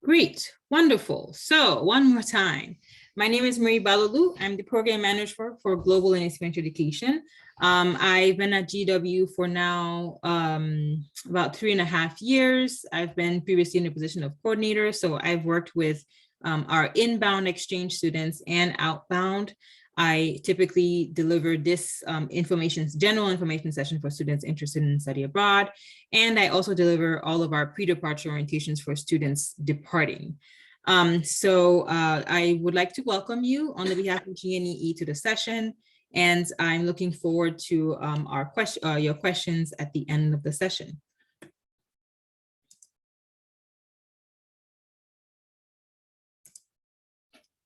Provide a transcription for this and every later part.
Great, wonderful. So one more time, my name is Marie Balalu. I'm the program manager for Global and Experiential Education. I've been at GW for now about 3.5 years. I've been previously in the position of coordinator. So I've worked with our inbound exchange students and outbound. I typically deliver this general information session for students interested in study abroad. And I also deliver all of our pre-departure orientations for students departing. I would like to welcome you on the behalf of GNEE to the session. And I'm looking forward to your questions at the end of the session.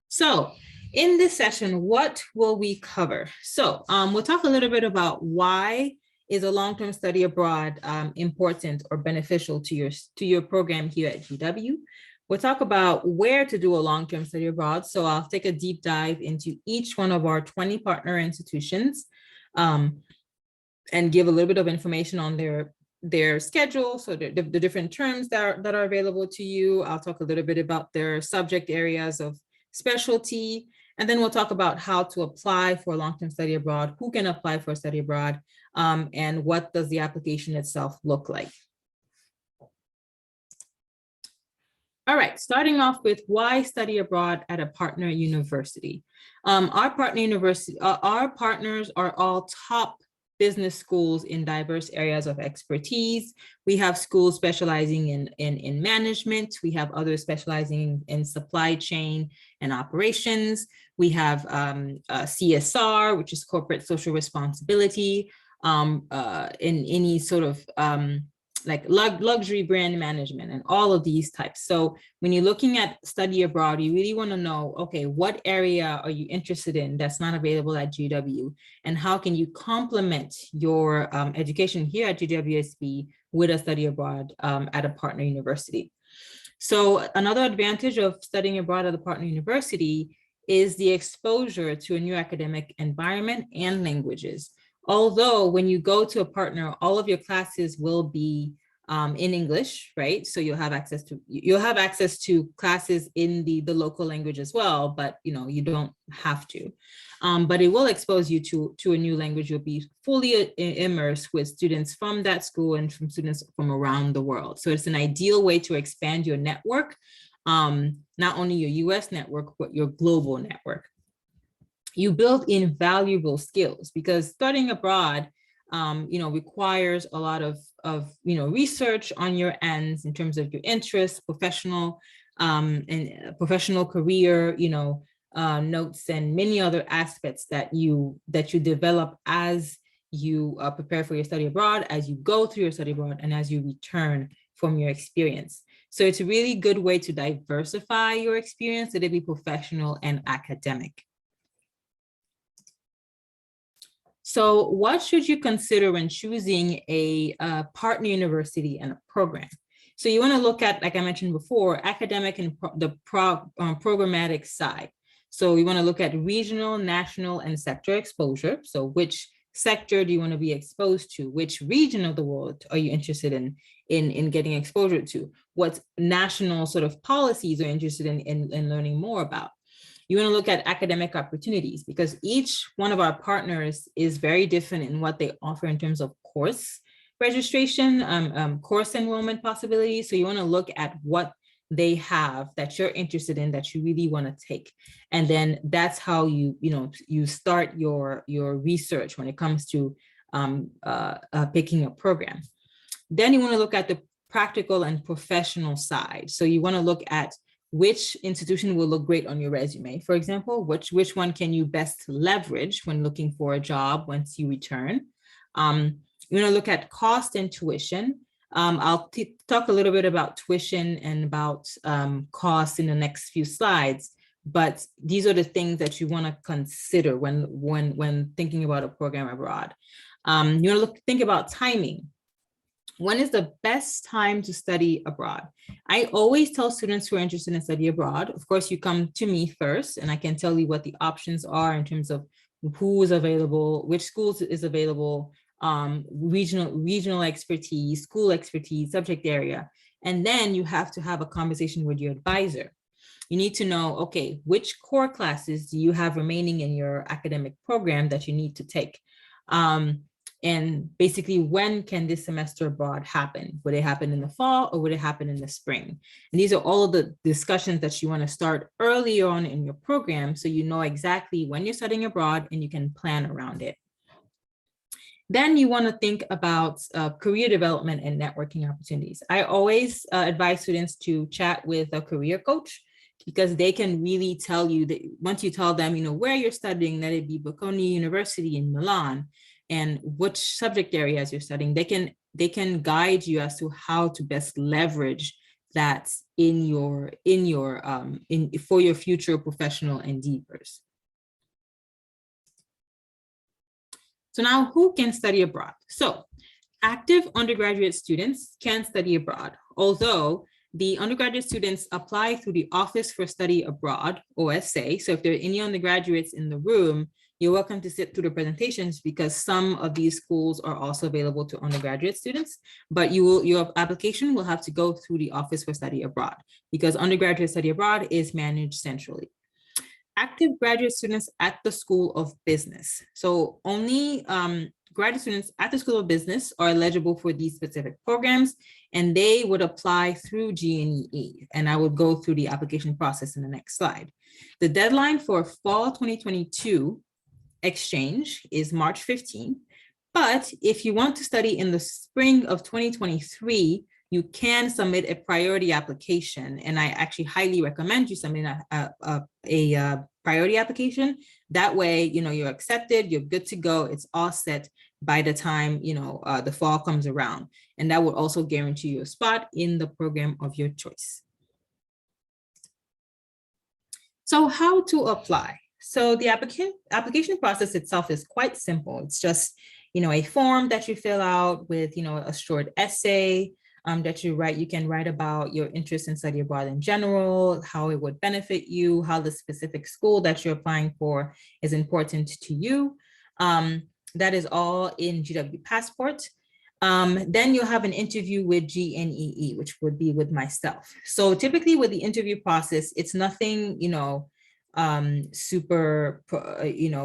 So in this session, what will we cover? So we'll talk a little bit about why is a long-term study abroad important or beneficial to your program here at GW. We'll talk about where to do a long-term study abroad. So I'll take a deep dive into each one of our 20 partner institutions and give a little bit of information on their schedule, so the different terms that are available to you. I'll talk a little bit about their subject areas of specialty, and then we'll talk about how to apply for a long-term study abroad, who can apply for a study abroad, and what does the application itself look like. All right, starting off with why study abroad at a partner university. Our partners are all top business schools in diverse areas of expertise. We have schools specializing in management. We have others specializing in supply chain and operations. We have CSR, which is corporate social responsibility, in any sort of like luxury brand management and all of these types. So when you're looking at study abroad, you really want to know, okay, what area are you interested in that's not available at GW? And how can you complement your education here at GWSB with a study abroad at a partner university? So another advantage of studying abroad at a partner university is the exposure to a new academic environment and languages. Although when you go to a partner, all of your classes will be in English, right? So you'll have access to classes in the local language as well, but you don't have to. But it will expose you to a new language. You'll be fully immersed with students from that school and from students from around the world. So it's an ideal way to expand your network, not only your US network, but your global network. You build invaluable skills because studying abroad, requires a lot of research on your ends in terms of your interests, professional and professional career, notes and many other aspects that you develop as you prepare for your study abroad, as you go through your study abroad, and as you return from your experience. So it's a really good way to diversify your experience, so to be professional and academic. So what should you consider when choosing a partner university and a program? So you want to look at, like I mentioned before, academic and programmatic side. So you want to look at regional, national, and sector exposure. So which sector do you want to be exposed to? Which region of the world are you interested in getting exposure to? What national sort of policies are you interested in learning more about? You want to look at academic opportunities because each one of our partners is very different in what they offer in terms of course registration, course enrollment possibilities. So you want to look at what they have that you're interested in, that you really want to take. And then that's how you start your research when it comes to picking a program. Then you want to look at the practical and professional side. So you want to look at which institution will look great on your resume. For example, which one can you best leverage when looking for a job once you return? You want to look at cost and tuition. I'll talk a little bit about tuition and about costs in the next few slides, but these are the things that you want to consider when thinking about a program abroad. You want to think about timing. When is the best time to study abroad? I always tell students who are interested in study abroad, of course, you come to me first, and I can tell you what the options are in terms of who is available, which schools is available, regional expertise, school expertise, subject area. And then you have to have a conversation with your advisor. You need to know, okay, which core classes do you have remaining in your academic program that you need to take? And basically, when can this semester abroad happen? Would it happen in the fall or would it happen in the spring? And these are all of the discussions that you want to start early on in your program, so you know exactly when you're studying abroad and you can plan around it. Then you want to think about career development and networking opportunities. I always advise students to chat with a career coach, because they can really tell you that once you tell them, where you're studying, that it be Bocconi University in Milan, and which subject areas you're studying, they can guide you as to how to best leverage that for your future professional endeavors. So now, who can study abroad? So active undergraduate students can study abroad, although the undergraduate students apply through the Office for Study Abroad, OSA. So if there are any undergraduates in the room, you're welcome to sit through the presentations, because some of these schools are also available to undergraduate students, but your application will have to go through the Office for Study Abroad, because undergraduate study abroad is managed centrally. Active graduate students at the School of Business. So only graduate students at the School of Business are eligible for these specific programs, and they would apply through GNEE. And I will go through the application process in the next slide. The deadline for fall 2022 exchange is March 15. But if you want to study in the spring of 2023, you can submit a priority application. And I actually highly recommend you submit a priority application. That way, you're accepted, you're good to go, it's all set by the time, the fall comes around. And that will also guarantee you a spot in the program of your choice. So how to apply? So the application process itself is quite simple. It's just, a form that you fill out with, a short essay that you write. You can write about your interest in study abroad in general, how it would benefit you, how the specific school that you're applying for is important to you. That is all in GW Passport. Then you'll have an interview with GNEE, which would be with myself. So typically with the interview process, it's nothing, super,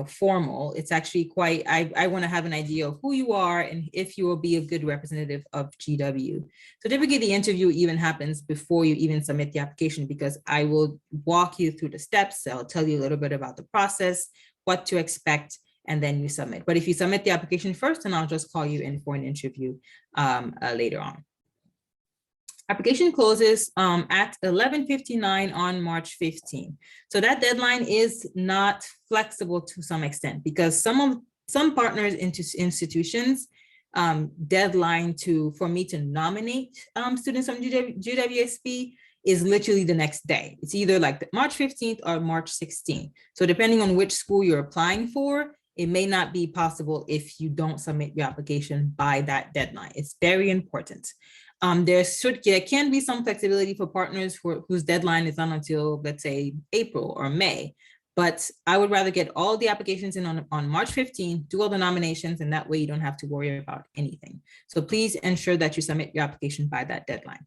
formal. It's actually quite, I want to have an idea of who you are and if you will be a good representative of GW. So typically the interview even happens before you even submit the application, because I will walk you through the steps. I'll tell you a little bit about the process, what to expect, and then you submit. But if you submit the application first, then I'll just call you in for an interview later on. Application closes at 11:59 on March 15. So that deadline is not flexible to some extent, because some partners into institutions deadline for me to nominate students from GWSB is literally the next day. It's either like March 15th or March 16th. So depending on which school you're applying for, it may not be possible if you don't submit your application by that deadline. It's very important. There can be some flexibility for partners whose deadline is not until, let's say, April or May. But I would rather get all the applications in on March 15, do all the nominations, and that way you don't have to worry about anything. So please ensure that you submit your application by that deadline.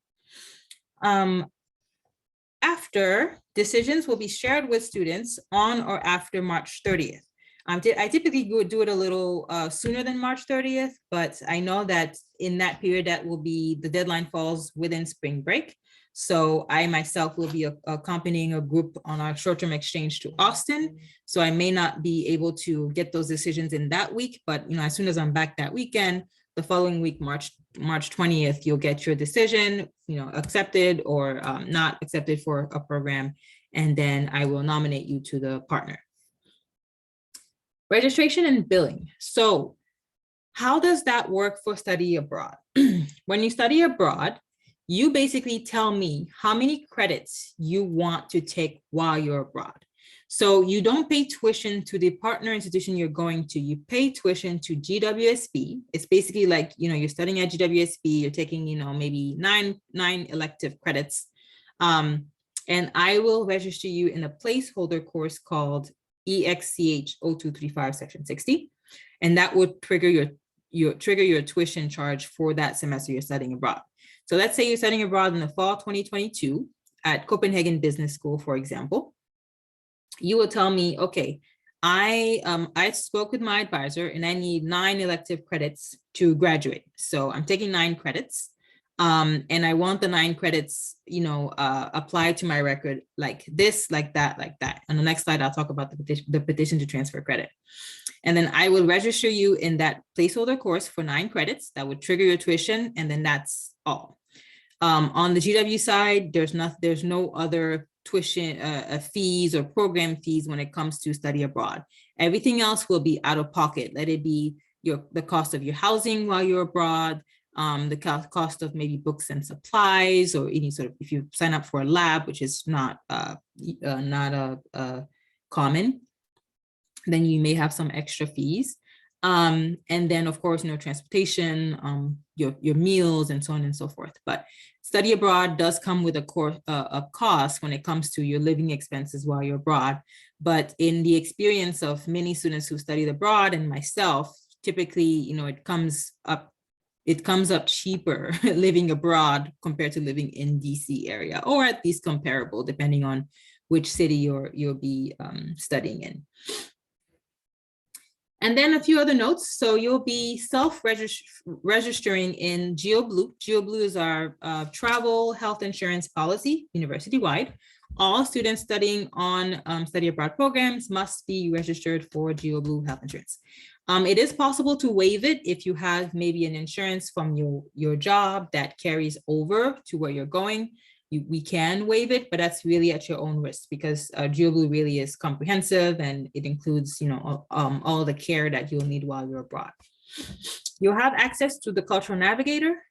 After, decisions will be shared with students on or after March 30th. I typically do it a little sooner than March 30th, but I know that in that period, that will be, the deadline falls within spring break. So I myself will be accompanying a group on our short-term exchange to Austin. So I may not be able to get those decisions in that week, but as soon as I'm back that weekend, the following week, March 20th, you'll get your decision, accepted or not accepted for a program. And then I will nominate you to the partner. Registration and billing. So how does that work for study abroad? When you study abroad, you basically tell me how many credits you want to take while you're abroad. So you don't pay tuition to the partner institution you're going to, you pay tuition to GWSB. It's basically like, you're studying at GWSB, you're taking, maybe nine elective credits. And I will register you in a placeholder course called EXCH 0235 section 60. And that would trigger trigger your tuition charge for that semester you're studying abroad. So let's say you're studying abroad in the fall 2022 at Copenhagen Business School, for example. You will tell me, okay, I spoke with my advisor and I need 9 elective credits to graduate. So I'm taking 9 credits. And I want the 9 credits, applied to my record like this, like that, like that. On the next slide, I'll talk about the petition to transfer credit. And then I will register you in that placeholder course for 9 credits that would trigger your tuition. And then that's all. On the GW side, there's no other tuition fees or program fees when it comes to study abroad. Everything else will be out of pocket. Let it be the cost of your housing while you're abroad, the cost of maybe books and supplies, or any sort of, if you sign up for a lab, which is not common, then you may have some extra fees. And then of course, transportation, your meals and so on and so forth. But study abroad does come with a cost when it comes to your living expenses while you're abroad. But in the experience of many students who studied abroad and myself, typically, it comes up cheaper living abroad compared to living in DC area, or at least comparable, depending on which city you'll be studying in. And then a few other notes. So you'll be self-registering in GeoBlue. GeoBlue is our travel health insurance policy, university-wide. All students studying on study abroad programs must be registered for GeoBlue health insurance. It is possible to waive it if you have maybe an insurance from your job that carries over to where you're going. We can waive it, but that's really at your own risk, because GeoBlue really is comprehensive and it includes, all the care that you'll need while you're abroad. You'll have access to the Cultural Navigator,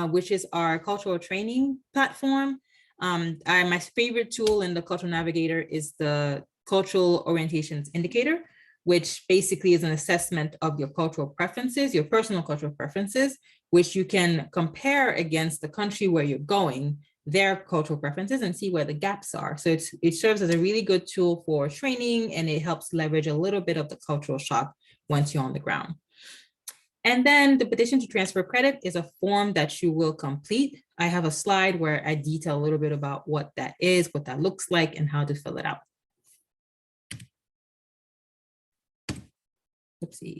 which is our cultural training platform. My favorite tool in the Cultural Navigator is the Cultural Orientations Indicator, which basically is an assessment of your cultural preferences, your personal cultural preferences, which you can compare against the country where you're going, their cultural preferences, and see where the gaps are. So it serves as a really good tool for training, and it helps leverage a little bit of the cultural shock once you're on the ground. And then the petition to transfer credit is a form that you will complete. I have a slide where I detail a little bit about what that is, what that looks like, and how to fill it out. Let's see.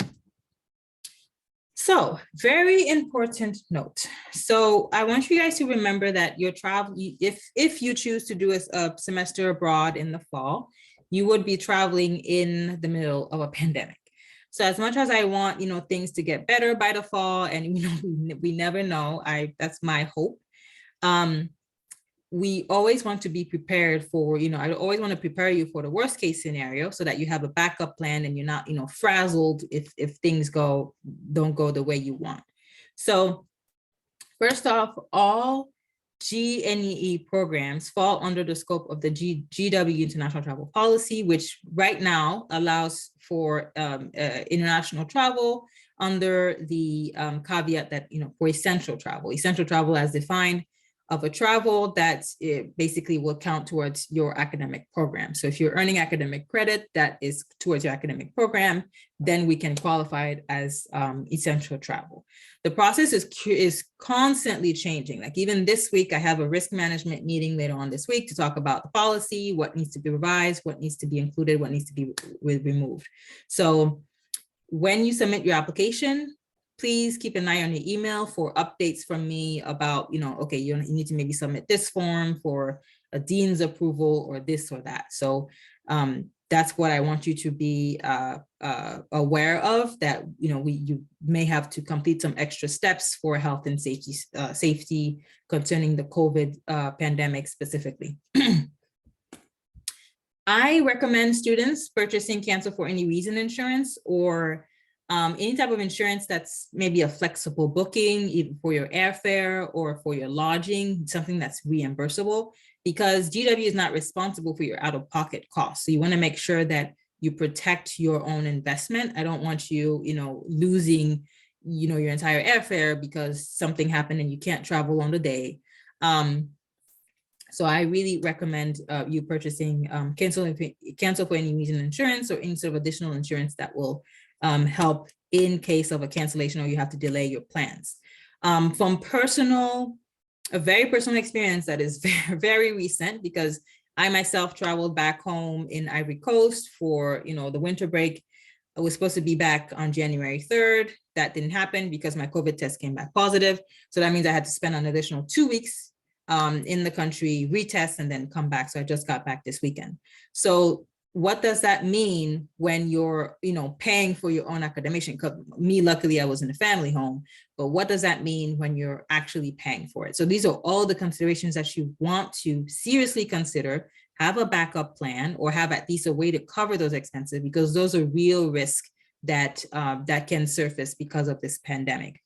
So, very important note. So I want you guys to remember that your travel, if you choose to do a semester abroad in the fall, you would be traveling in the middle of a pandemic. So as much as I want, things to get better by the fall, and we never know, that's my hope. We always want to be prepared for, I always want to prepare you for the worst case scenario so that you have a backup plan and you're not, frazzled if things don't go the way you want. So first off, all GNEE programs fall under the scope of the GW International Travel Policy, which right now allows for international travel under the caveat that, for essential travel as defined, of a travel that basically will count towards your academic program. So if you're earning academic credit that is towards your academic program, then we can qualify it as essential travel. The process is constantly changing. Like even this week, I have a risk management meeting later on this week to talk about the policy, what needs to be revised, what needs to be included, what needs to be removed. So when you submit your application, please keep an eye on your email for updates from me about, okay, you need to maybe submit this form for a dean's approval or this or that. So that's what I want you to be aware of, that, you may have to complete some extra steps for health and safety concerning the COVID pandemic specifically. I recommend students purchasing cancel for any reason insurance, or any type of insurance that's maybe a flexible booking, even for your airfare or for your lodging, something that's reimbursable, because GW is not responsible for your out-of-pocket costs. So you want to make sure that you protect your own investment. I don't want you, losing, your entire airfare because something happened and you can't travel on the day. So I really recommend you purchasing cancel for any reason insurance, or any sort of additional insurance that will help in case of a cancellation or you have to delay your plans. From a very personal experience that is very, very recent, because I myself traveled back home in Ivory Coast for, the winter break. I was supposed to be back on January 3rd. That didn't happen because my COVID test came back positive. So that means I had to spend an additional 2 weeks in the country, retest, and then come back. So I just got back this weekend. So what does that mean when you're, paying for your own academician? Because me, luckily, I was in a family home, but what does that mean when you're actually paying for it? So these are all the considerations that you want to seriously consider, have a backup plan, or have at least a way to cover those expenses, because those are real risks that that can surface because of this pandemic.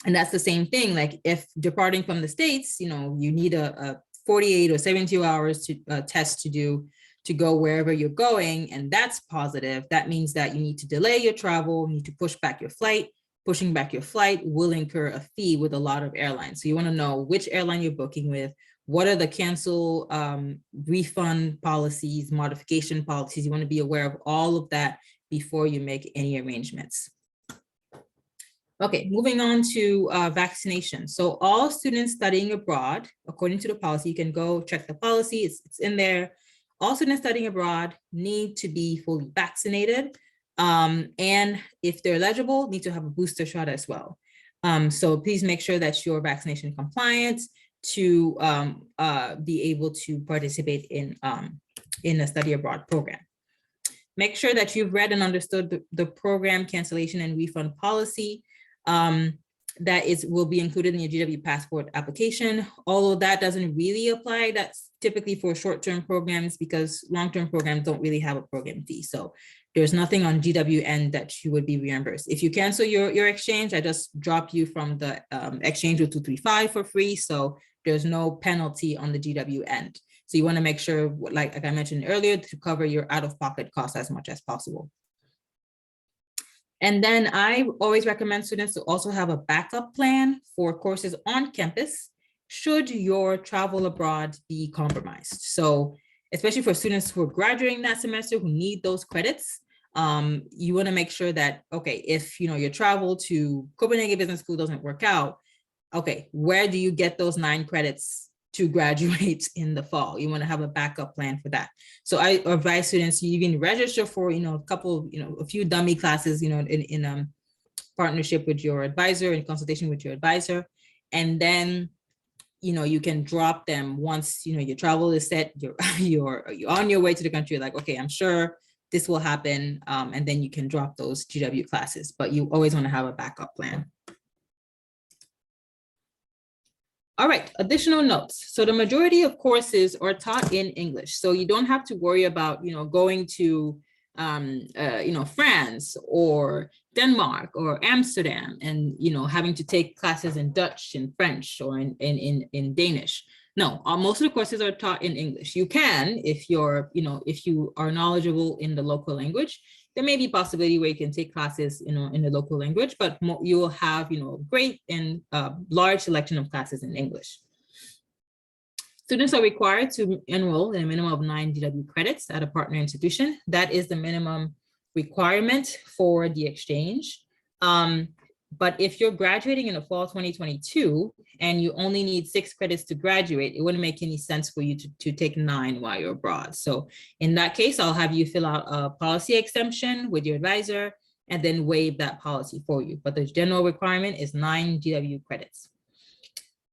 And that's the same thing, like if departing from the States, you need a 48 or 72 hours to test to do to go wherever you're going, and that's positive, that means that you need to delay your travel, you need to push back your flight. Pushing back your flight will incur a fee with a lot of airlines. So you want to know which airline you're booking with, what are the cancel, refund policies, modification policies. You want to be aware of all of that before you make any arrangements. Okay, moving on to vaccination. So all students studying abroad, according to the policy, you can go check the policy, it's in there. All students studying abroad need to be fully vaccinated. And if they're eligible, need to have a booster shot as well. So please make sure that you're vaccination compliant to be able to participate in a study abroad program. Make sure that you've read and understood the program cancellation and refund policy that will be included in your GW passport application. Although that doesn't really apply, that's typically for short-term programs, because long-term programs don't really have a program fee. So there's nothing on GWN that you would be reimbursed. If you cancel your exchange, I just drop you from the exchange with 235 for free. So there's no penalty on the GW end. So you want to make sure, like I mentioned earlier, to cover your out-of-pocket costs as much as possible. And then I always recommend students to also have a backup plan for courses on campus should your travel abroad be compromised. So especially for students who are graduating that semester who need those credits, you want to make sure that, okay, if your travel to Copenhagen Business School doesn't work out, okay, where do you get those 9 credits to graduate in the fall? You want to have a backup plan for that. So I advise students, you can register for a few dummy classes, in partnership with your advisor, in consultation with your advisor, and then you can drop them once your travel is set, you're on your way to the country, like, okay, I'm sure this will happen, and then you can drop those GW classes, but you always want to have a backup plan. All right, additional notes. So the majority of courses are taught in English. So you don't have to worry about, going to, France or Denmark or Amsterdam and, having to take classes in Dutch and French or in Danish. No, most of the courses are taught in English. You can, if if you are knowledgeable in the local language, there may be a possibility where you can take classes, in the local language, but you will have, great and large selection of classes in English. Students are required to enroll in a minimum of 9 GW credits at a partner institution. That is the minimum requirement for the exchange. But if you're graduating in the fall 2022 and you only need 6 credits to graduate, it wouldn't make any sense for you to take 9 while you're abroad. So in that case, I'll have you fill out a policy exemption with your advisor and then waive that policy for you. But the general requirement is 9 GW credits.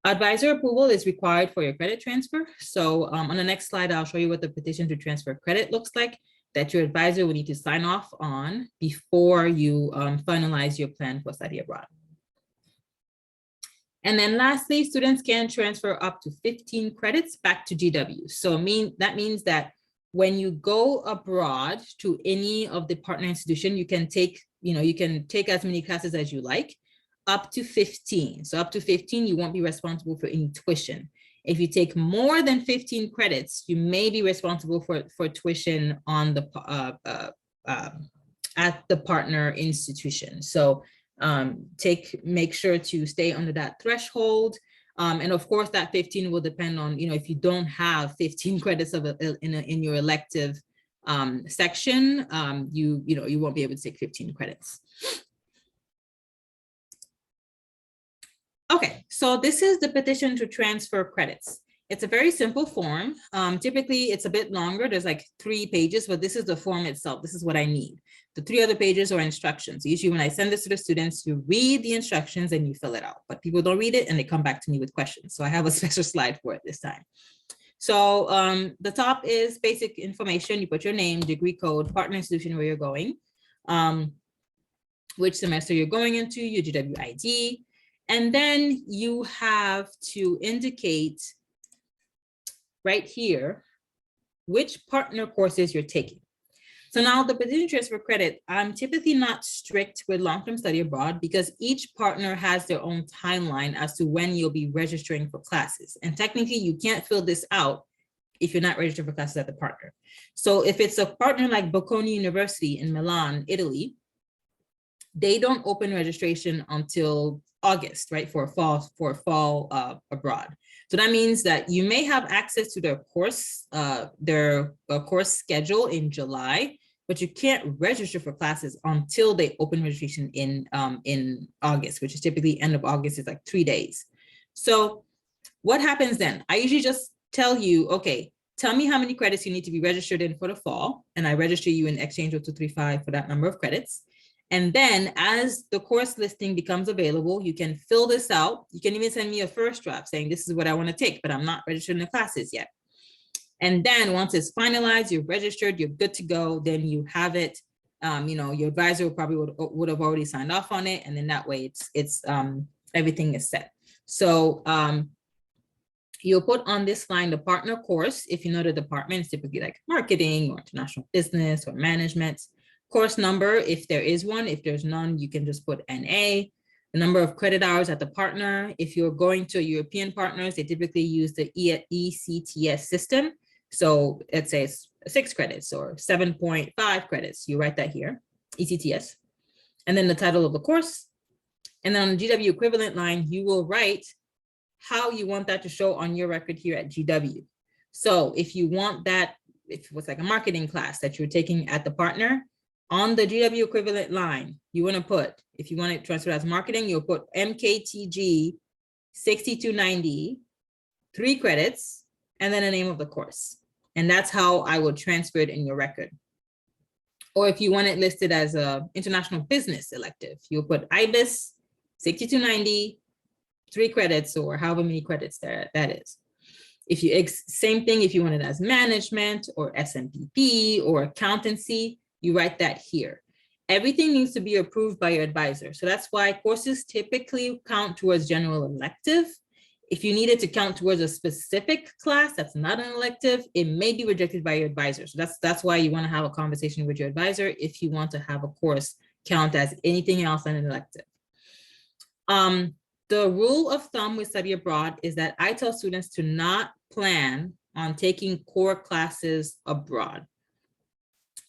Advisor approval is required for your credit transfer. So on the next slide, I'll show you what the petition to transfer credit looks like that your advisor will need to sign off on before you finalize your plan for study abroad. And then lastly, students can transfer up to 15 credits back to GW. So that means that when you go abroad to any of the partner institution, you can take as many classes as you like, up to 15. So up to 15, you won't be responsible for any tuition. If you take more than 15 credits, you may be responsible for tuition on the at the partner institution. So make sure to stay under that threshold. And of course, that 15 will depend on, if you don't have 15 credits in your elective section, you won't be able to take 15 credits. Okay, so this is the petition to transfer credits. It's a very simple form. Typically, it's a bit longer. There's like 3 pages, but this is the form itself. This is what I need. The 3 other pages are instructions. Usually when I send this to the students, you read the instructions and you fill it out, but people don't read it and they come back to me with questions. So I have a special slide for it this time. So the top is basic information. You put your name, degree code, partner institution where you're going, which semester you're going into, your GWID, and then you have to indicate right here which partner courses you're taking. So now the petition transfer credit, I'm typically not strict with long-term study abroad because each partner has their own timeline as to when you'll be registering for classes. And technically you can't fill this out if you're not registered for classes at the partner. So if it's a partner like Bocconi University in Milan, Italy, they don't open registration until August, right, for fall abroad. So that means that you may have access to their course schedule in July, but you can't register for classes until they open registration in August, which is typically end of August. Is like 3 days. So what happens then? I usually just tell you, okay, tell me how many credits you need to be registered in for the fall, and I register you in exchange with 235 for that number of credits. And then as the course listing becomes available, you can fill this out. You can even send me a first draft saying this is what I want to take, but I'm not registered in the classes yet. And then once it's finalized, you're registered, you're good to go, then you have it. Your advisor probably would have already signed off on it. And then that way it's everything is set. So you'll put on this line the partner course. If you know the department, it's typically like marketing or international business or management. Course number, if there is one. If there's none, you can just put NA. The number of credit hours at the partner. If you're going to European partners, they typically use the ECTS system. So let's say it's 6 credits or 7.5 credits. You write that here, ECTS. And then the title of the course. And then on the GW equivalent line, you will write how you want that to show on your record here at GW. So if you want that, if it was like a marketing class that you're taking at the partner, on the GW equivalent line, you want to put, if you want it transferred as marketing, you'll put MKTG 6290, 3 credits, and then the name of the course. And that's how I will transfer it in your record. Or if you want it listed as a international business elective, you'll put IBIS 6290, 3 credits, or however many credits that is. If you, same thing, if you want it as management or SMPP or accountancy, you write that here. Everything needs to be approved by your advisor. So that's why courses typically count towards general elective. If you need it to count towards a specific class that's not an elective, it may be rejected by your advisor. So that's why you want to have a conversation with your advisor if you want to have a course count as anything else than an elective. The rule of thumb with study abroad is that I tell students to not plan on taking core classes abroad,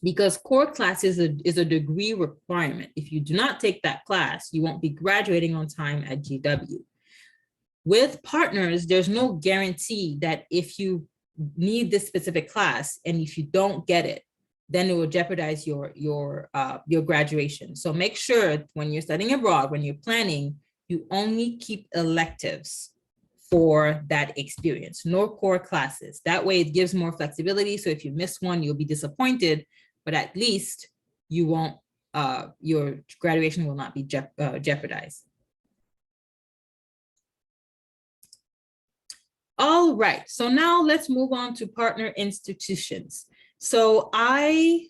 because core classes is a degree requirement. If you do not take that class, you won't be graduating on time at GW. With partners, there's no guarantee that if you need this specific class and if you don't get it, then it will jeopardize your graduation. So make sure when you're studying abroad, when you're planning, you only keep electives for that experience, no core classes. That way it gives more flexibility. So if you miss one, you'll be disappointed, but at least you won't, your graduation will not be jeopardized. All right, so now let's move on to partner institutions. So I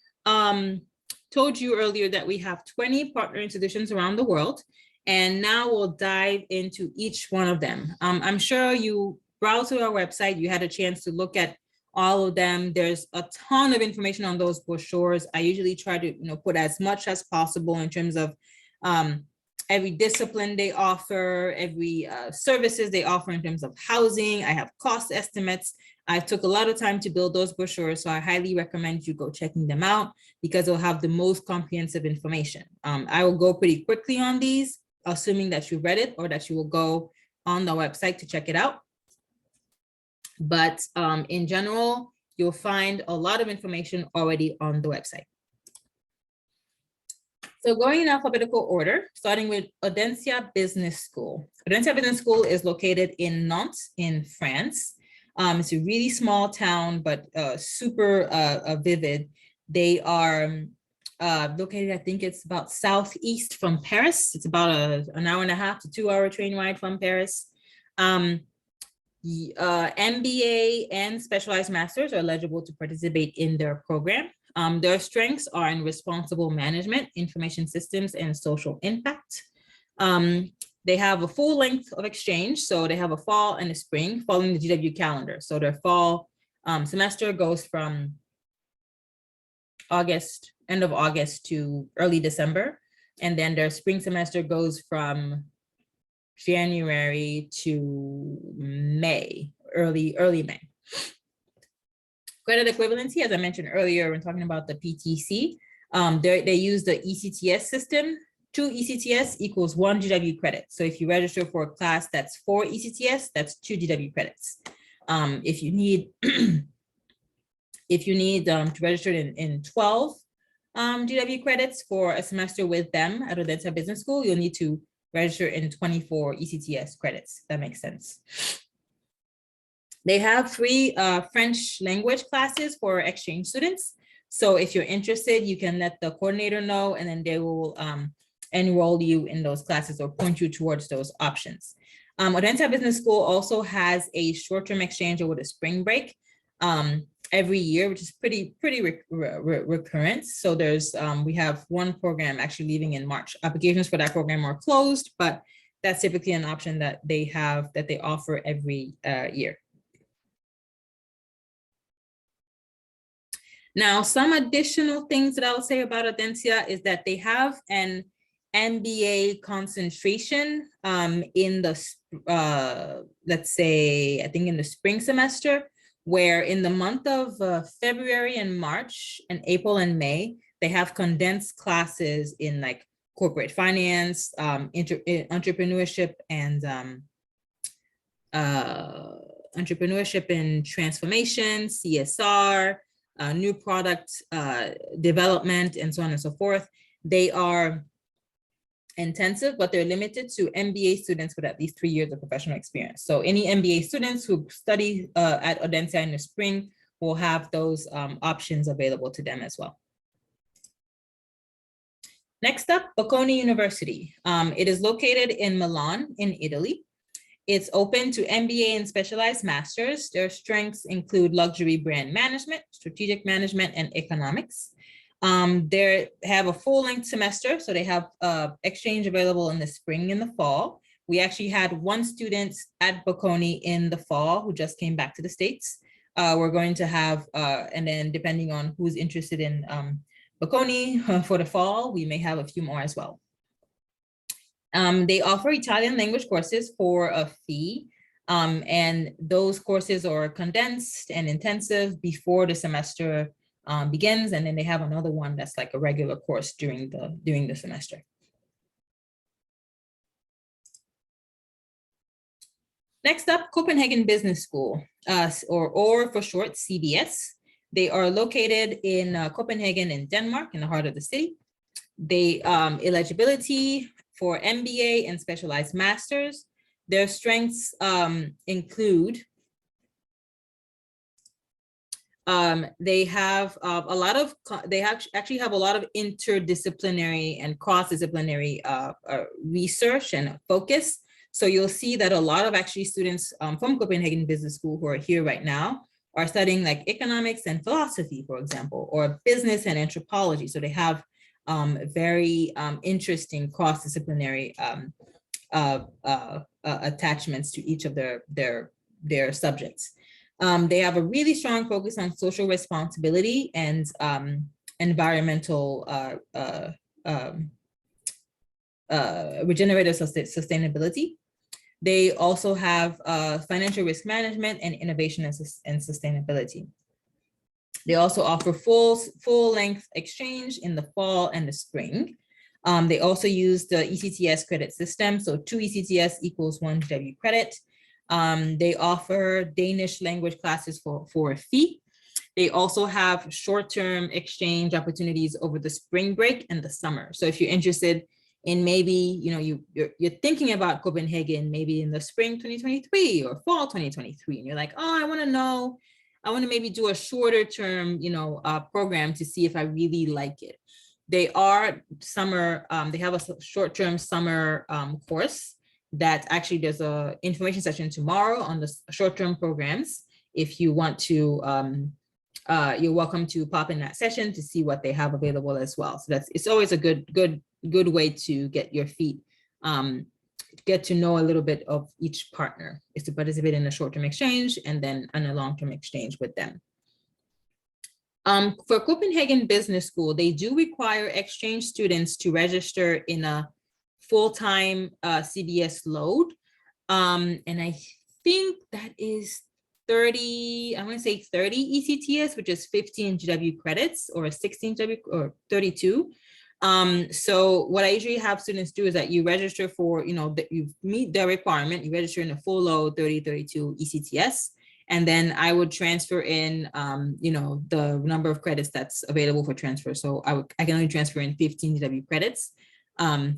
told you earlier that we have 20 partner institutions around the world, and now we'll dive into each one of them. I'm sure you browsed through our website, you had a chance to look at all of them. There's a ton of information on those brochures. I usually try to put as much as possible in terms of every discipline they offer, every services they offer in terms of housing. I have cost estimates. I took a lot of time to build those brochures, so I highly recommend you go checking them out because they'll have the most comprehensive information. I will go pretty quickly on these, assuming that you read it or that you will go on the website to check it out. But in general, you'll find a lot of information already on the website. So going in alphabetical order, starting with Audencia Business School. Audencia Business School is located in Nantes in France. It's a really small town, but super vivid. They are located, I think it's about southeast from Paris. It's about an hour and a half to 2 hour train ride from Paris. MBA and specialized masters are eligible to participate in their program. Their strengths are in responsible management, information systems, and social impact. They have a full length of exchange. So they have a fall and a spring following the GW calendar. So their fall semester goes from end of August to early December. And then their spring semester goes from January to May, early May. Credit equivalency, as I mentioned earlier, when talking about the PTC, they use the ECTS system. 2 ECTS equals 1 GW credit. So if you register for a class that's 4 ECTS, that's 2 GW credits. If you need to register in 12 GW credits for a semester with them at Audencia Business School, you'll need to register in 24 ECTS credits. That makes sense. They have 3 French language classes for exchange students. So if you're interested, you can let the coordinator know, and then they will enroll you in those classes or point you towards those options. Audencia Business School also has a short-term exchange over the spring break every year, which is pretty recurrent. So there's we have one program actually leaving in March. Applications for that program are closed, but that's typically an option that they have, that they offer every year. Now, some additional things that I would say about Audencia is that they have an MBA concentration in the, let's say, I think in the spring semester, where in the month of February and March and April and May, they have condensed classes in like corporate finance, entrepreneurship and transformation, CSR, new product development, and so on and so forth. They are intensive, but they're limited to MBA students with at least 3 years of professional experience. So any MBA students who study at Audencia in the spring will have those options available to them as well. Next up, Bocconi University. It is located in Milan in Italy. It's open to MBA and specialized masters. Their strengths include luxury brand management, strategic management, and economics. They have a full-length semester, so they have exchange available in the spring and the fall. We actually had one student at Bocconi in the fall who just came back to the States. We're going to have, and then depending on who's interested in Bocconi for the fall, we may have a few more as well. They offer Italian language courses for a fee, and those courses are condensed and intensive before the semester begins, and then they have another one that's like a regular course during the semester. Next up, Copenhagen Business School, or for short, CBS. They are located in Copenhagen in Denmark, in the heart of the city. They eligibility for MBA and specialized masters. Their strengths include they have actually have a lot of interdisciplinary and cross-disciplinary research and focus. So you'll see that a lot of actually students from Copenhagen Business School who are here right now are studying like economics and philosophy, for example, or business and anthropology. So they have very interesting cross-disciplinary attachments to each of their subjects. They have a really strong focus on social responsibility and environmental regenerative sustainability. They also have financial risk management and innovation and sustainability. They also offer full-length exchange in the fall and the spring. They also use the ECTS credit system. So 2 ECTS equals 1 GW credit. They offer Danish language classes for a fee. They also have short-term exchange opportunities over the spring break and the summer. So if you're interested in maybe, you're thinking about Copenhagen maybe in the spring 2023 or fall 2023, and you're like, oh, I want to maybe do a shorter term, program to see if I really like it. They are summer, they have a short-term summer course that actually there's a information session tomorrow on the short-term programs. If you want to, you're welcome to pop in that session to see what they have available as well. So it's always a good way to get your feet, get to know a little bit of each partner, is to participate in a short-term exchange and then in a long-term exchange with them. For Copenhagen Business School, they do require exchange students to register in a full-time CBS load. And I think that is 30, I want to say 30 ECTS, which is 15 GW credits, or 16 GW or 32. So what I usually have students do is that you register for, that you meet the requirement, you register in a full load 30, 32 ECTS, and then I would transfer in, the number of credits that's available for transfer. So I can only transfer in 15 GW credits,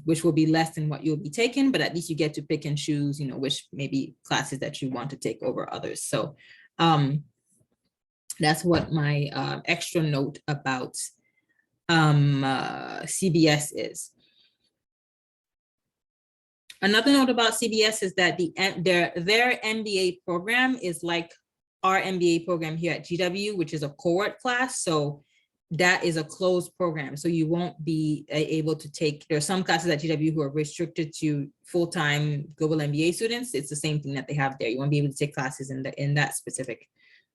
which will be less than what you'll be taking, but at least you get to pick and choose, which maybe classes that you want to take over others. So that's what my extra note about CBS is. Another note about CBS is that their MBA program is like our MBA program here at GW, which is a cohort class. So that is a closed program. So you won't be able to take, there are some classes at GW who are restricted to full-time global MBA students. It's the same thing that they have there. You won't be able to take classes in that specific,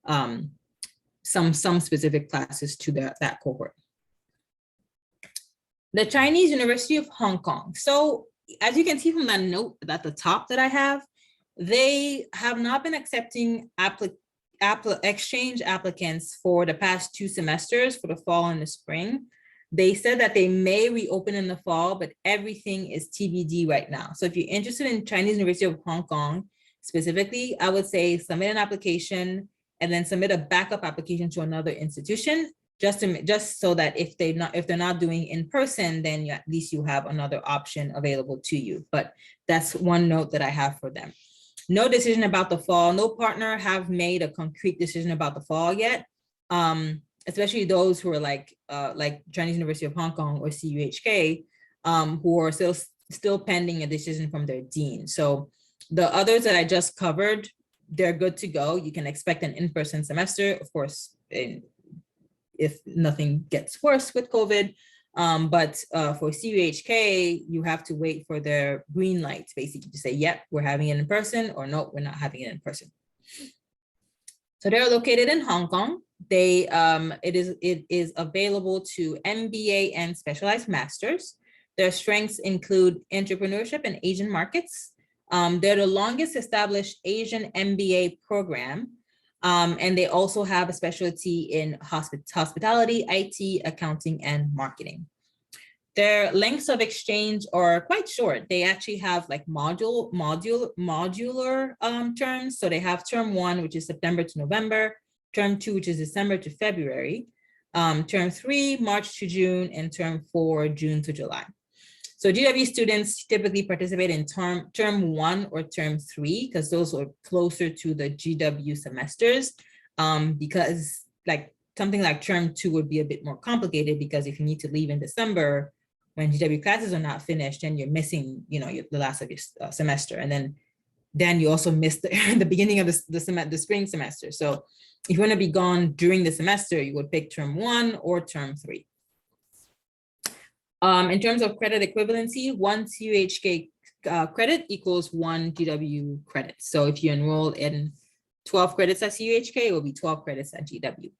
some specific classes to that cohort. The Chinese University of Hong Kong. So as you can see from that note at the top that I have, they have not been accepting exchange applicants for the past 2 semesters, for the fall and the spring. They said that they may reopen in the fall, but everything is TBD right now. So if you're interested in Chinese University of Hong Kong specifically, I would say submit an application and then submit a backup application to another institution, just so that if they're not doing in person, then at least you have another option available to you. But that's one note that I have for them. No decision about the fall. No partner have made a concrete decision about the fall yet, especially those who are like Chinese University of Hong Kong or CUHK, who are still pending a decision from their dean. So the others that I just covered, they're good to go. You can expect an in-person semester, of course, if nothing gets worse with COVID. But for CUHK, you have to wait for their green light, basically to say, yep, we're having it in person, or no, we're not having it in person. So they're located in Hong Kong. It is available to MBA and specialized masters. Their strengths include entrepreneurship and Asian markets. They're the longest established Asian MBA program. And they also have a specialty in hospitality, IT, accounting, and marketing. Their lengths of exchange are quite short. They actually have like modular terms. So they have term 1, which is September to November, term 2, which is December to February, term 3, March to June, and term 4, June to July. So GW students typically participate in term 1 or term 3, because those are closer to the GW semesters, because like something like term 2 would be a bit more complicated, because if you need to leave in December when GW classes are not finished, then you're missing, the last of your semester. And then you also miss the beginning of the spring semester. So if you want to be gone during the semester, you would pick term 1 or term 3. In terms of credit equivalency, 1 CUHK credit equals 1 GW credit. So if you enroll in 12 credits at CUHK, it will be 12 credits at GW.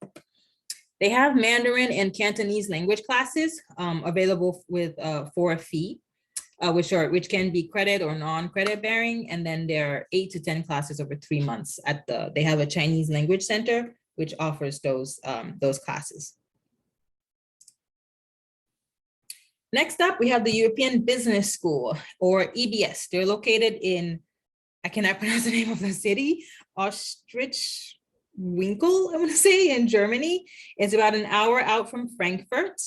They have Mandarin and Cantonese language classes available for a fee, which can be credit or non-credit bearing. And then there are 8 to 10 classes over 3 months they have a Chinese language center, which offers those classes. Next up, we have the European Business School, or EBS. They're located in, I cannot pronounce the name of the city, Maastricht Winkel, I want to say, in Germany. It's about an hour out from Frankfurt.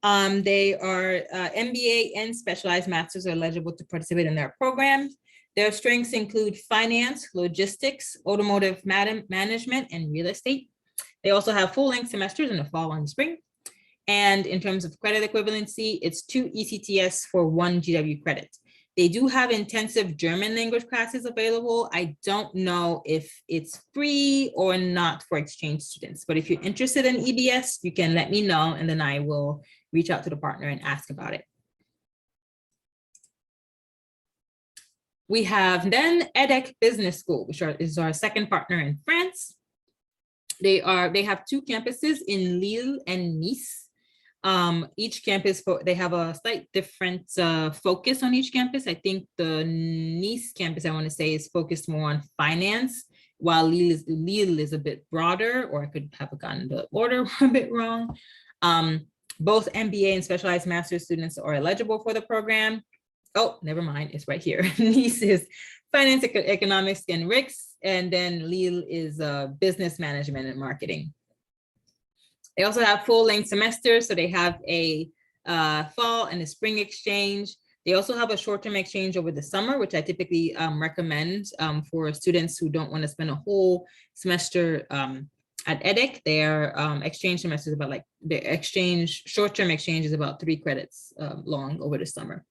They are MBA and specialized masters are eligible to participate in their programs. Their strengths include finance, logistics, automotive management, and real estate. They also have full-length semesters in the fall and spring. And in terms of credit equivalency, it's 2 ECTS for 1 GW credit. They do have intensive German language classes available. I don't know if it's free or not for exchange students, but if you're interested in EBS, you can let me know, and then I will reach out to the partner and ask about it. We have then EDEC Business School, which is our second partner in France. They have 2 campuses in Lille and Nice. Each campus, they have a slight different focus on each campus. I think the Nice campus, I want to say, is focused more on finance, while Lille is a bit broader, or I could have gotten the order a bit wrong. Both MBA and specialized master's students are eligible for the program. Oh, never mind, it's right here. Nice is finance, economics, and risks, and then Lille is business management and marketing. They also have full-length semesters, so they have a fall and a spring exchange. They also have a short-term exchange over the summer, which I typically recommend for students who don't want to spend a whole semester at EDEC. Their exchange semester is about, like, the short-term exchange is about 3 credits long over the summer.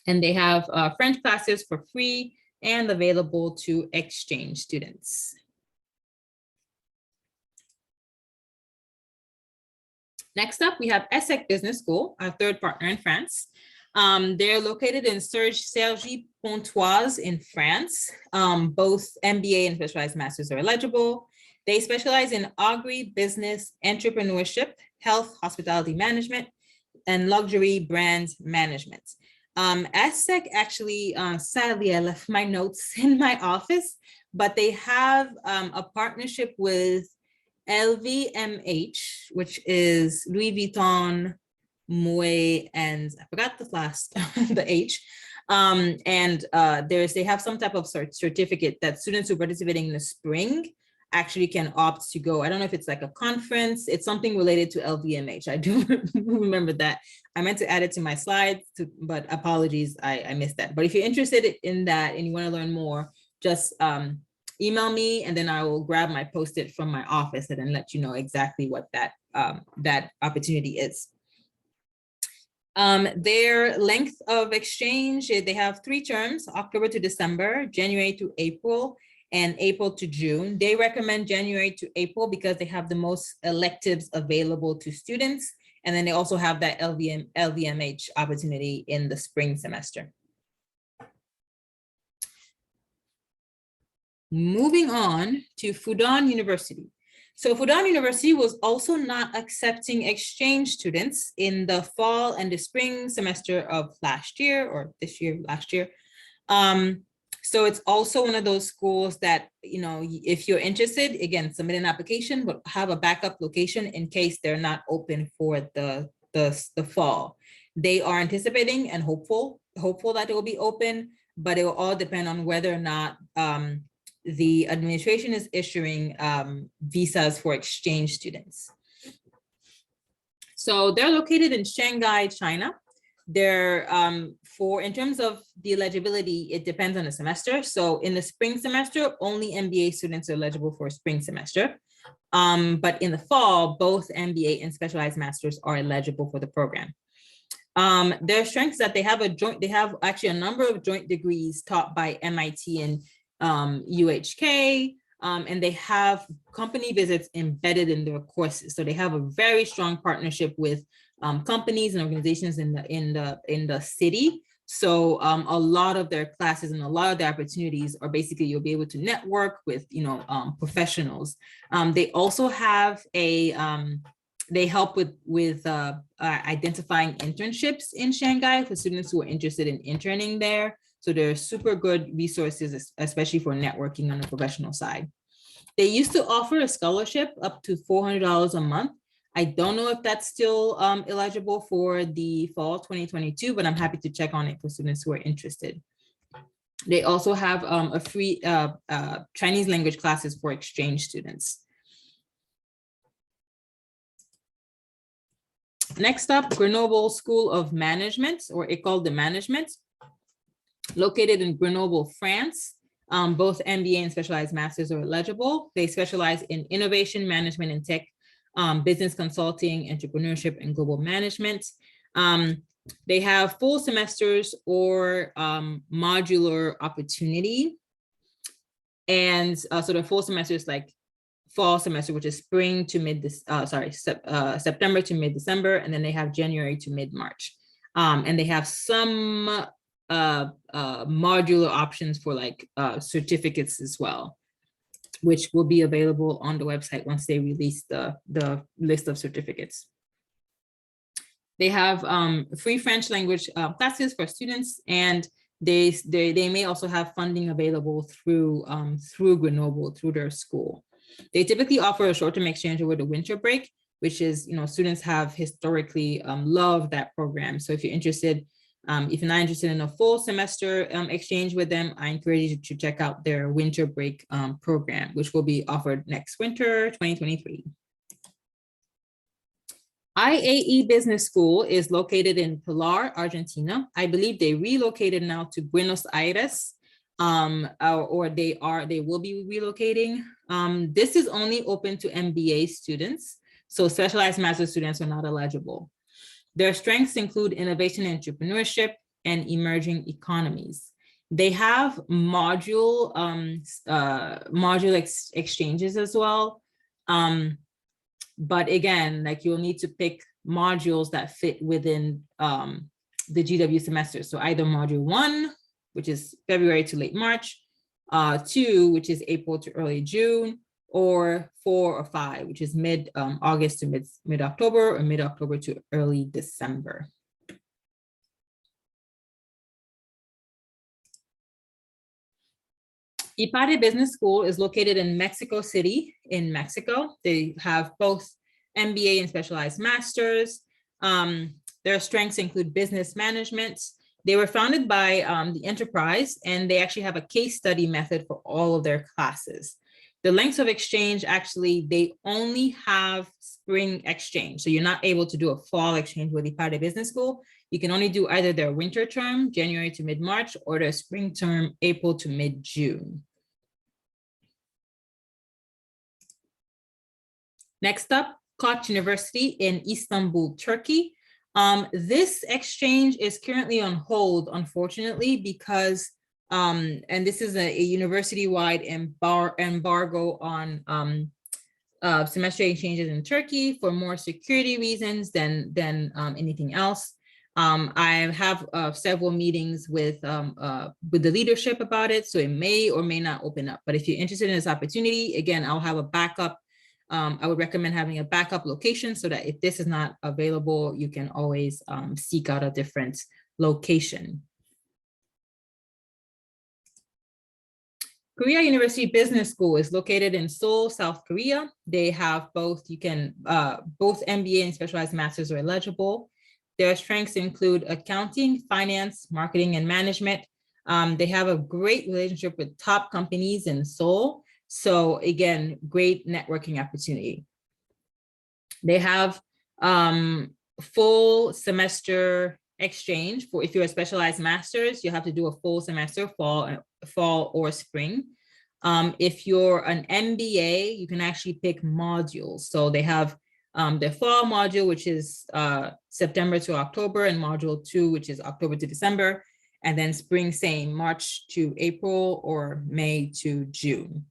And they have French classes for free and available to exchange students. Next up, we have ESSEC Business School, our third partner in France. They're located in Cergy-Pontoise in France. Both MBA and specialized masters are eligible. They specialize in agri-business, entrepreneurship, health, hospitality management, and luxury brand management. ESSEC actually, sadly, I left my notes in my office, but they have a partnership with LVMH, which is Louis Vuitton, Moet, and I forgot the last, the H. They have some type of certificate that students who are participating in the spring actually can opt to go. I don't know if it's like a conference. It's something related to LVMH. I do remember that. I meant to add it to my slides, but apologies, I missed that. But if you're interested in that and you want to learn more, just email me, and then I will grab my Post-it from my office and then let you know exactly what that opportunity is. Their length of exchange, they have 3 terms: October to December, January to April, and April to June. They recommend January to April because they have the most electives available to students. And then they also have that LVMH opportunity in the spring semester. Moving on to Fudan University. So Fudan University was also not accepting exchange students in the fall and the spring semester of last year, or this year, last year. So it's also one of those schools that, you know, if you're interested, again, submit an application, but have a backup location in case they're not open for the fall. They are anticipating and hopeful that it will be open, but it will all depend on whether or not the administration is issuing visas for exchange students. So they're located in Shanghai, China. They're in terms of the eligibility, it depends on the semester. So in the spring semester, only MBA students are eligible for a spring semester. But in the fall, both MBA and specialized masters are eligible for the program. Their strength is that they have actually a number of joint degrees taught by MIT and UHK, and they have company visits embedded in their courses. So they have a very strong partnership with companies and organizations in the city. So a lot of their classes and a lot of their opportunities are basically, you'll be able to network with, professionals. They also have they help with identifying internships in Shanghai for students who are interested in interning there. So they're super good resources, especially for networking on the professional side. They used to offer a scholarship up to $400 a month. I don't know if that's still eligible for the fall 2022, but I'm happy to check on it for students who are interested. They also have a free Chinese language classes for exchange students. Next up, Grenoble School of Management, or École de Management, located in Grenoble, France. Both MBA and specialized masters are eligible. They specialize in innovation, management, and tech, business consulting, entrepreneurship, and global management. They have full semesters or modular opportunity. And so the full semesters like fall semester, which is spring to September to mid-December, and then they have January to mid-March. And they have some modular options for like certificates as well, which will be available on the website once they release the list of certificates. They have free French language classes for students, and they may also have funding available through Grenoble, through their school. They typically offer a short-term exchange over the winter break, which is, students have historically loved that program. So if you're interested, if you're not interested in a full semester exchange with them, I encourage you to check out their winter break program, which will be offered next winter, 2023. IAE Business School is located in Pilar, Argentina. I believe they relocated now to Buenos Aires, or they will be relocating. This is only open to MBA students, so specialized master students are not eligible. Their strengths include innovation and entrepreneurship and emerging economies. They have module exchanges as well. But again, like you'll need to pick modules that fit within the GW semester. So either module 1, which is February to late March, 2, which is April to early June, or 4 or 5, which is mid-August to mid-October, or mid-October to early December. IPADE Business School is located in Mexico City in Mexico. They have both MBA and specialized masters. Their strengths include business management. They were founded by the enterprise, and they actually have a case study method for all of their classes. The lengths of exchange, actually, they only have spring exchange. So you're not able to do a fall exchange with IPADE Business School. You can only do either their winter term, January to mid-March, or their spring term, April to mid-June. Next up, Koc University in Istanbul, Turkey. This exchange is currently on hold, unfortunately, because, and this is a university-wide embargo on semester exchanges in Turkey for more security reasons than anything else. I have several meetings with the leadership about it, so it may or may not open up. But if you're interested in this opportunity, again, I'll have a backup. I would recommend having a backup location so that if this is not available, you can always seek out a different location. Korea University Business School is located in Seoul, South Korea. They have both, both MBA and specialized masters are eligible. Their strengths include accounting, finance, marketing, and management. They have a great relationship with top companies in Seoul. So again, great networking opportunity. They have full semester exchange for, if you're a specialized master's, you have to do a full semester, fall or spring. If you're an MBA, you can actually pick modules. So they have their fall module, which is September to October, and module 2, which is October to December, and then spring, same, March to April or May to June.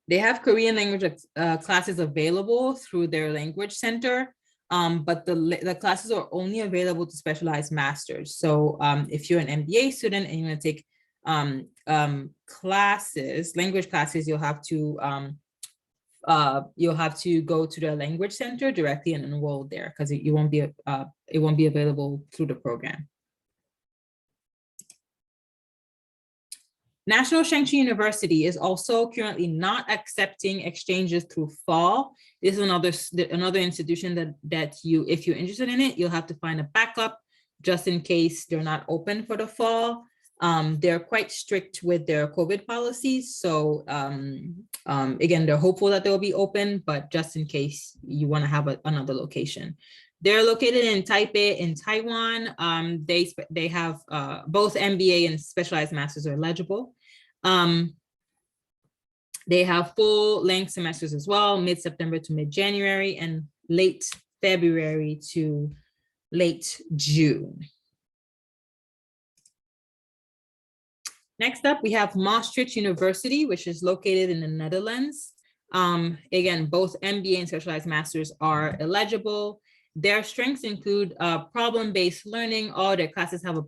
They have Korean language classes available through their language center, but the classes are only available to specialized masters. So if you're an MBA student and you want to take language classes, you'll have to go to the language center directly and enroll there, because it won't be available through the program. National Chengchi University is also currently not accepting exchanges through fall. This is another institution that if you're interested in it, you'll have to find a backup just in case they're not open for the fall. They're quite strict with their COVID policies. So again, they're hopeful that they'll be open, but just in case you want to have another location. They're located in Taipei in Taiwan. They have both MBA and specialized masters are eligible. They have full length semesters as well, mid-September to mid-January and late February to late June. Next up, we have Maastricht University, which is located in the Netherlands. Again, both MBA and specialized masters are eligible. Their strengths include problem-based learning. All their classes have a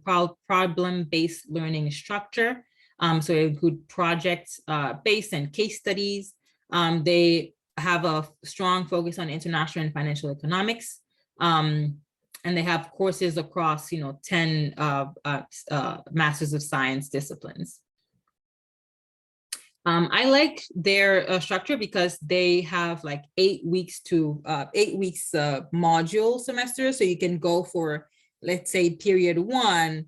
problem-based learning structure. So they include project-based and case studies. They have a strong focus on international and financial economics. And they have courses across, 10 Masters of Science disciplines. I like their structure because they have like 8 weeks module semester. So you can go for, let's say, period 1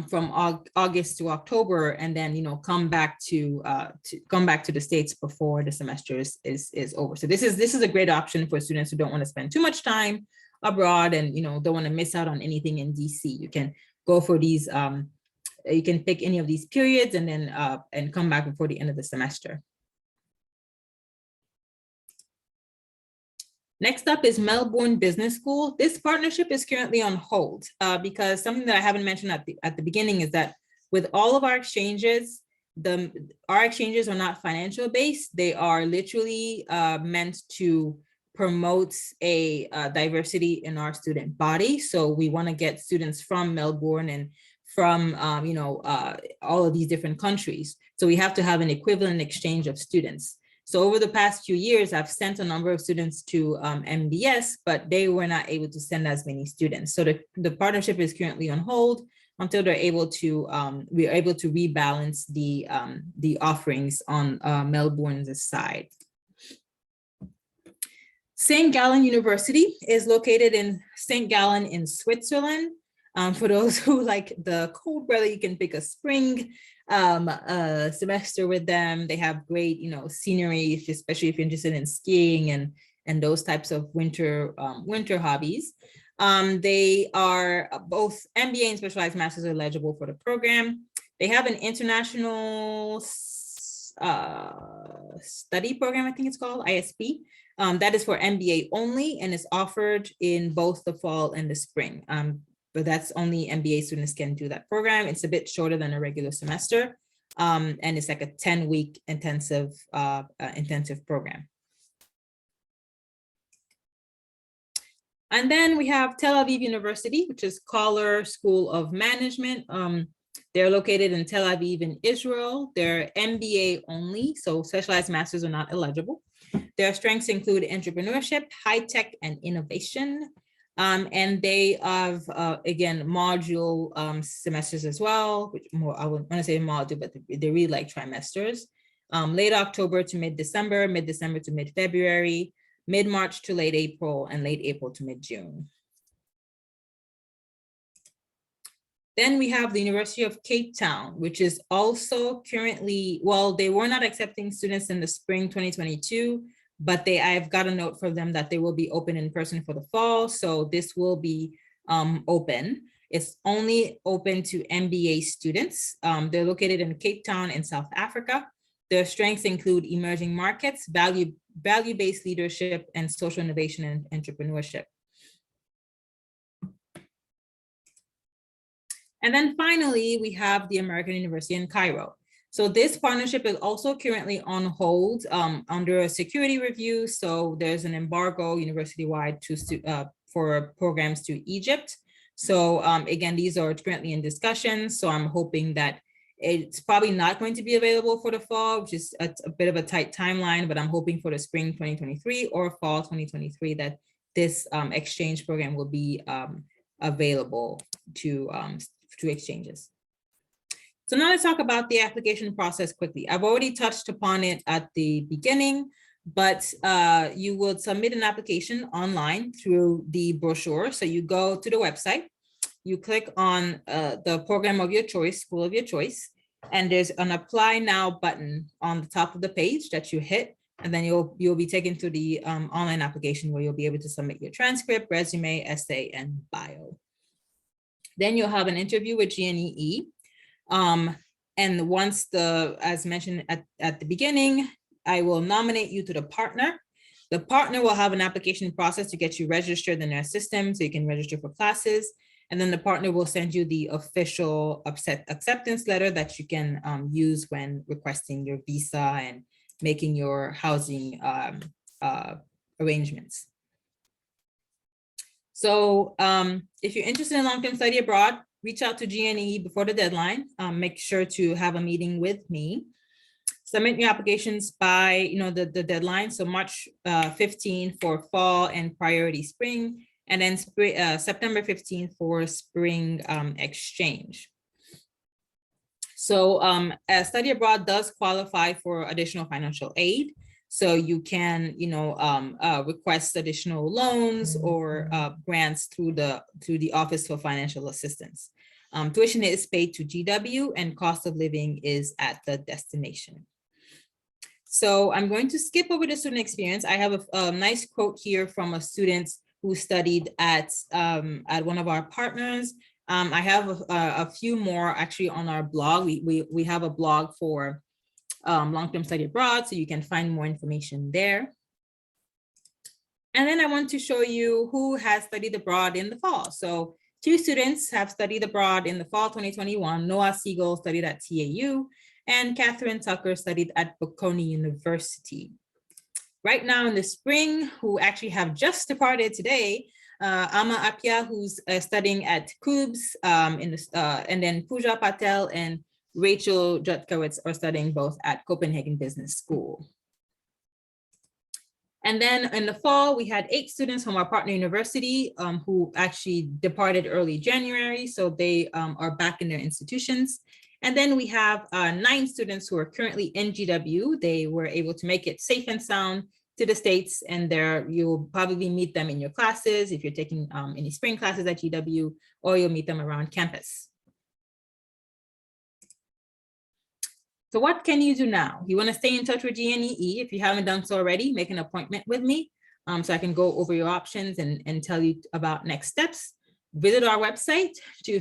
from August to October, and then come back to the States before the semester is over. So this is a great option for students who don't want to spend too much time abroad and don't want to miss out on anything in DC. You can go for these. You can pick any of these periods and then and come back before the end of the semester. Next up is Melbourne Business School. This partnership is currently on hold because something that I haven't mentioned at the beginning is that with all of our exchanges, our exchanges are not financial based. They are literally meant to promote a diversity in our student body. So we want to get students from Melbourne and from all of these different countries. So we have to have an equivalent exchange of students. So over the past few years, I've sent a number of students to MBS, but they were not able to send as many students. So the partnership is currently on hold until they're able to, we're able to rebalance the offerings on Melbourne's side. St. Gallen University is located in St. Gallen in Switzerland. For those who like the cold weather, you can pick a spring semester with them. They have great, scenery, especially if you're interested in skiing and those types of winter hobbies. They are both MBA and specialized masters are eligible for the program. They have an international study program, I think it's called ISP. That is for MBA only and is offered in both the fall and the spring. But that's only MBA students can do that program. It's a bit shorter than a regular semester. And it's like a 10-week intensive program. And then we have Tel Aviv University, which is Coller School of Management. They're located in Tel Aviv in Israel. They're MBA only, so specialized masters are not eligible. Their strengths include entrepreneurship, high tech, and innovation. And they have, again, module semesters as well, which more, I wouldn't want to say module, but they really like trimesters. Late October to mid-December, mid-December to mid-February, mid-March to late April, and late April to mid-June. Then we have the University of Cape Town, which is also currently, well, they were not accepting students in the spring 2022, but I've got a note from them that they will be open in person for the fall. So this will be open. It's only open to MBA students. They're located in Cape Town in South Africa. Their strengths include emerging markets, value-based leadership, and social innovation and entrepreneurship. And then finally, we have the American University in Cairo. So this partnership is also currently on hold under a security review. So there's an embargo university-wide for programs to Egypt. So again, these are currently in discussion. So I'm hoping that it's probably not going to be available for the fall, which is a bit of a tight timeline, but I'm hoping for the spring 2023 or fall 2023 that this exchange program will be available to exchanges. So now let's talk about the application process quickly. I've already touched upon it at the beginning, but you would submit an application online through the brochure. So you go to the website you click on the program of your choice, school of your choice, and there's an apply now button on the top of the page that you hit, and then you'll be taken to the online application where you'll be able to submit your transcript, resume, essay, and bio. Then you'll have an interview with GNEE. And once as mentioned at the beginning, I will nominate you to the partner. The partner will have an application process to get you registered in their system so you can register for classes. And then the partner will send you the official acceptance letter that you can use when requesting your visa and making your housing arrangements. So if you're interested in long-term study abroad, reach out to GNEE before the deadline. Make sure to have a meeting with me. Submit your applications by the deadline, so March 15 for fall and priority spring, and then September 15 for spring exchange. So study abroad does qualify for additional financial aid. So you can, request additional loans or grants through the Office for Financial Assistance. Tuition is paid to GW and cost of living is at the destination. So I'm going to skip over the student experience. I have a nice quote here from a student who studied at one of our partners. I have a few more actually on our blog. We have a blog for long-term study abroad, so you can find more information there. And then I want to show you who has studied abroad in the fall. So 2 students have studied abroad in the fall 2021. Noah Siegel studied at TAU, and Katherine Tucker studied at Bocconi University. Right now in the spring, who actually have just departed today, Ama Apia, who's studying at KUBS, and then Pooja Patel and Rachel Jutkowitz are studying both at Copenhagen Business School. And then in the fall, we had 8 students from our partner university who actually departed early January. So they are back in their institutions. And then we have 9 students who are currently in GW. They were able to make it safe and sound to the States, and you'll probably meet them in your classes if you're taking any spring classes at GW, or you'll meet them around campus. So what can you do now? You want to stay in touch with GNEE. If you haven't done so already, make an appointment with me so I can go over your options and tell you about next steps. Visit our website to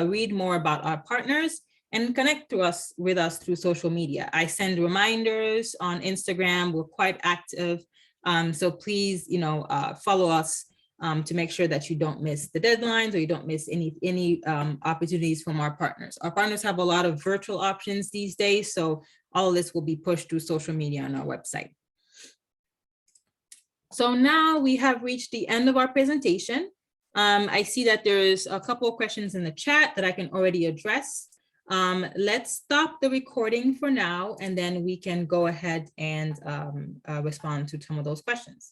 read more about our partners and connect with us through social media. I send reminders on Instagram. We're quite active. So please, follow us to make sure that you don't miss the deadlines or you don't miss any opportunities from our partners. Our partners have a lot of virtual options these days, so all of this will be pushed through social media on our website. So now we have reached the end of our presentation. I see that there's a couple of questions in the chat that I can already address. Let's stop the recording for now, and then we can go ahead and respond to some of those questions.